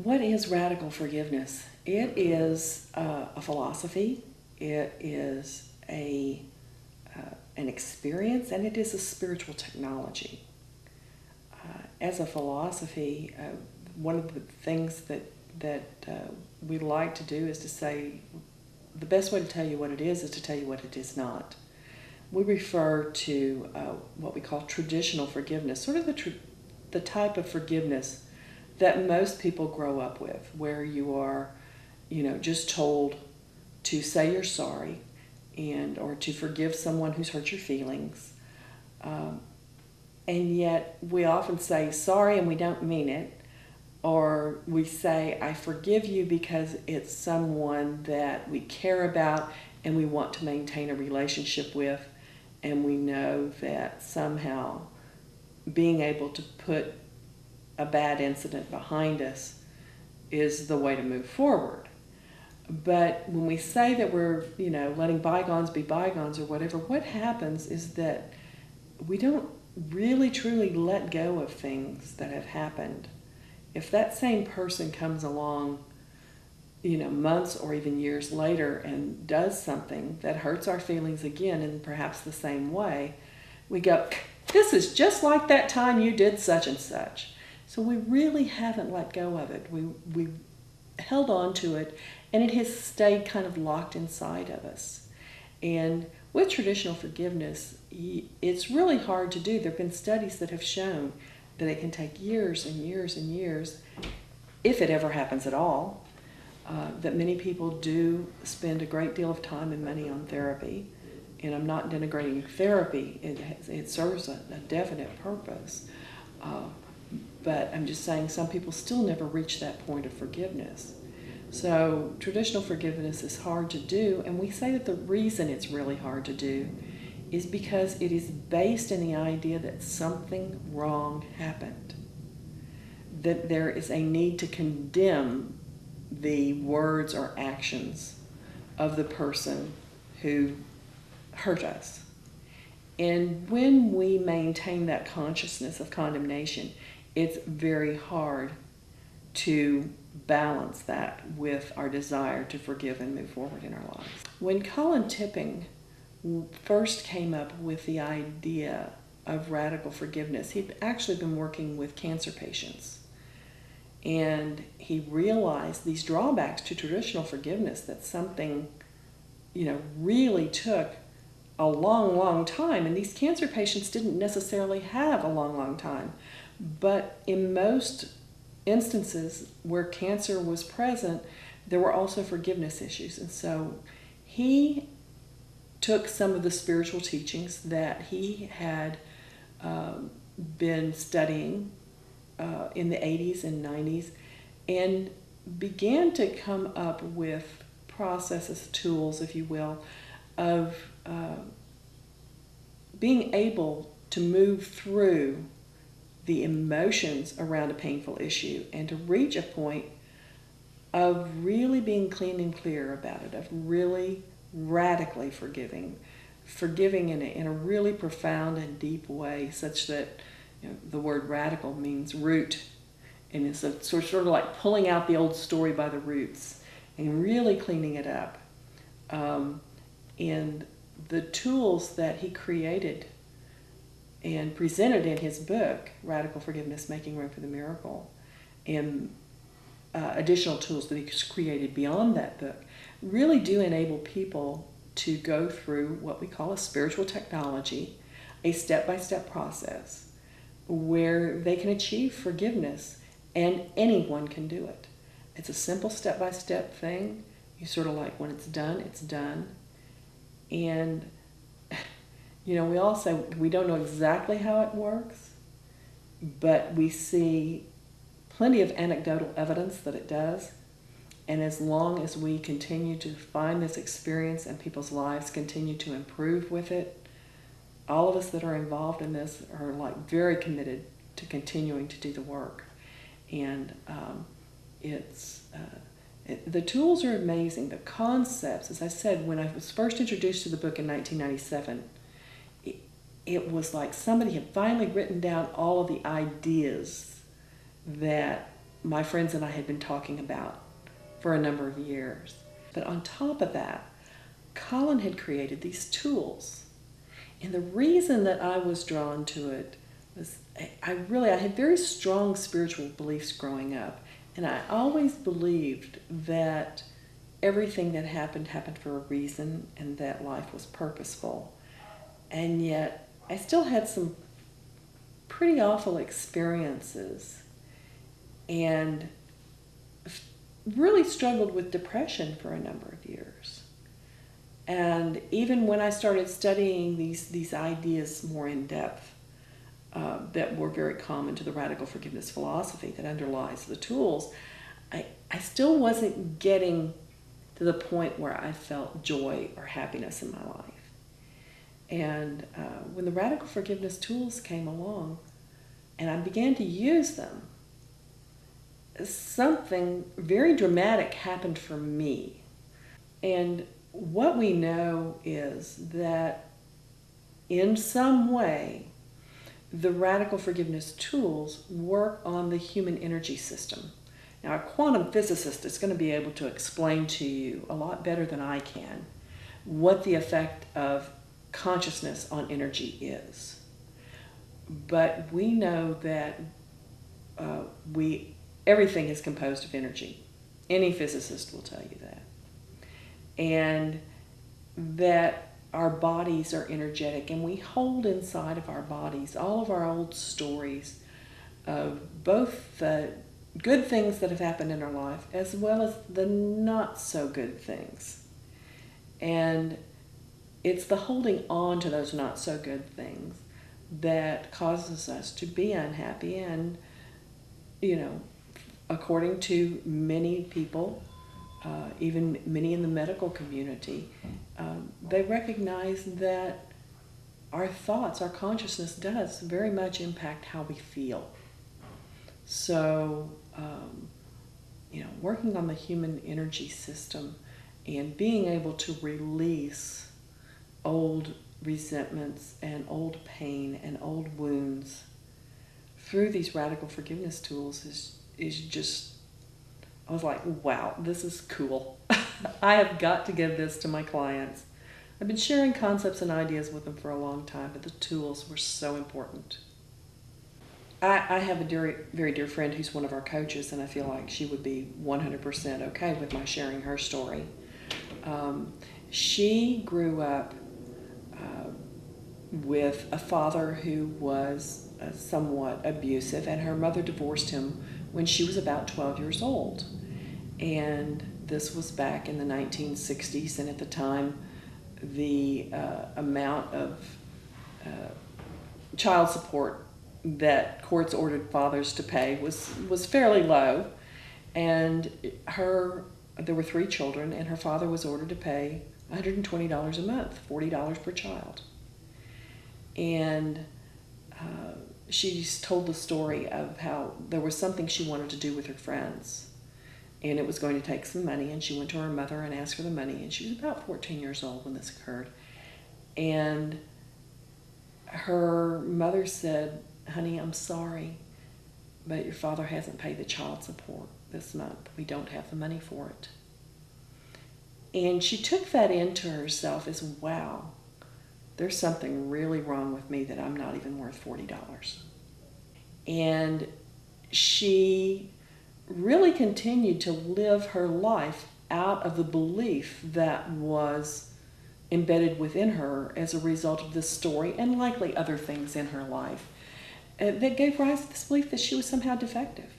What is radical forgiveness? It is a philosophy. It is an experience, and it is a spiritual technology. As a philosophy, one of the things that we like to do is to say the best way to tell you what it is to tell you what it is not. We refer to what we call traditional forgiveness, sort of the type of forgiveness that most people grow up with, where you are, just told to say you're sorry or to forgive someone who's hurt your feelings. And yet we often say sorry and we don't mean it, or we say I forgive you because it's someone that we care about and we want to maintain a relationship with, and we know that somehow being able to put a bad incident behind us is the way to move forward. But when we say that we're, letting bygones be bygones or whatever, what happens is that we don't really truly let go of things that have happened. If that same person comes along, months or even years later and does something that hurts our feelings again in perhaps the same way, we go, this is just like that time you did such and such. So we really haven't let go of it. We held on to it, and it has stayed kind of locked inside of us. And with traditional forgiveness, it's really hard to do. There have been studies that have shown that it can take years and years and years, if it ever happens at all, that many people do spend a great deal of time and money on therapy. And I'm not denigrating therapy. It serves a definite purpose. But I'm just saying some people still never reach that point of forgiveness. So traditional forgiveness is hard to do, and we say that the reason it's really hard to do is because it is based in the idea that something wrong happened, that there is a need to condemn the words or actions of the person who hurt us. And when we maintain that consciousness of condemnation, it's very hard to balance that with our desire to forgive and move forward in our lives. When Colin Tipping first came up with the idea of radical forgiveness, he'd actually been working with cancer patients. And he realized these drawbacks to traditional forgiveness, that something, really took a long, long time. And these cancer patients didn't necessarily have a long, long time. But in most instances where cancer was present, there were also forgiveness issues. And so he took some of the spiritual teachings that he had been studying in the 80s and 90s and began to come up with processes, tools, if you will, of being able to move through the emotions around a painful issue and to reach a point of really being clean and clear about it, of really radically forgiving in a really profound and deep way, such that the word radical means root, and it's sort of like pulling out the old story by the roots and really cleaning it up. And the tools that he created and presented in his book, Radical Forgiveness, Making Room for the Miracle, and additional tools that he created beyond that book, really do enable people to go through what we call a spiritual technology, a step-by-step process where they can achieve forgiveness, and anyone can do it. It's a simple step-by-step thing. You sort of like, when it's done, it's done. And we all say we don't know exactly how it works, but we see plenty of anecdotal evidence that it does. And as long as we continue to find this experience and people's lives continue to improve with it, all of us that are involved in this are very committed to continuing to do the work. And the tools are amazing. The concepts, as I said, when I was first introduced to the book in 1997, it was like somebody had finally written down all of the ideas that my friends and I had been talking about for a number of years. But on top of that, Colin had created these tools. And the reason that I was drawn to it was I had very strong spiritual beliefs growing up. And I always believed that everything that happened for a reason and that life was purposeful. And yet I still had some pretty awful experiences and really struggled with depression for a number of years. And even when I started studying these ideas more in depth, that were very common to the radical forgiveness philosophy that underlies the tools, I still wasn't getting to the point where I felt joy or happiness in my life. And when the radical forgiveness tools came along and I began to use them, something very dramatic happened for me. And what we know is that in some way, the radical forgiveness tools work on the human energy system. Now, a quantum physicist is going to be able to explain to you a lot better than I can what the effect of consciousness on energy is. But we know that everything is composed of energy. Any physicist will tell you that. And that our bodies are energetic, and we hold inside of our bodies all of our old stories of both the good things that have happened in our life as well as the not so good things. And it's the holding on to those not so good things that causes us to be unhappy. And, according to many people, even many in the medical community, they recognize that our thoughts, our consciousness does very much impact how we feel. So, working on the human energy system and being able to release old resentments and old pain and old wounds through these radical forgiveness tools is just, I was like, wow, this is cool. I have got to give this to my clients. I've been sharing concepts and ideas with them for a long time, but the tools were so important. I have a very dear friend who's one of our coaches, and I feel like she would be 100% okay with my sharing her story. She grew up with a father who was somewhat abusive, and her mother divorced him when she was about 12 years old. And this was back in the 1960s, and at the time, the amount of child support that courts ordered fathers to pay was fairly low. And there were 3 children, and her father was ordered to pay $120 a month, $40 per child. And she's told the story of how there was something she wanted to do with her friends, and it was going to take some money, and she went to her mother and asked for the money, and she was about 14 years old when this occurred. And her mother said, "Honey, I'm sorry, but your father hasn't paid the child support this month. We don't have the money for it." And she took that into herself as, wow, there's something really wrong with me that I'm not even worth $40. And she really continued to live her life out of the belief that was embedded within her as a result of this story and likely other things in her life that gave rise to this belief that she was somehow defective.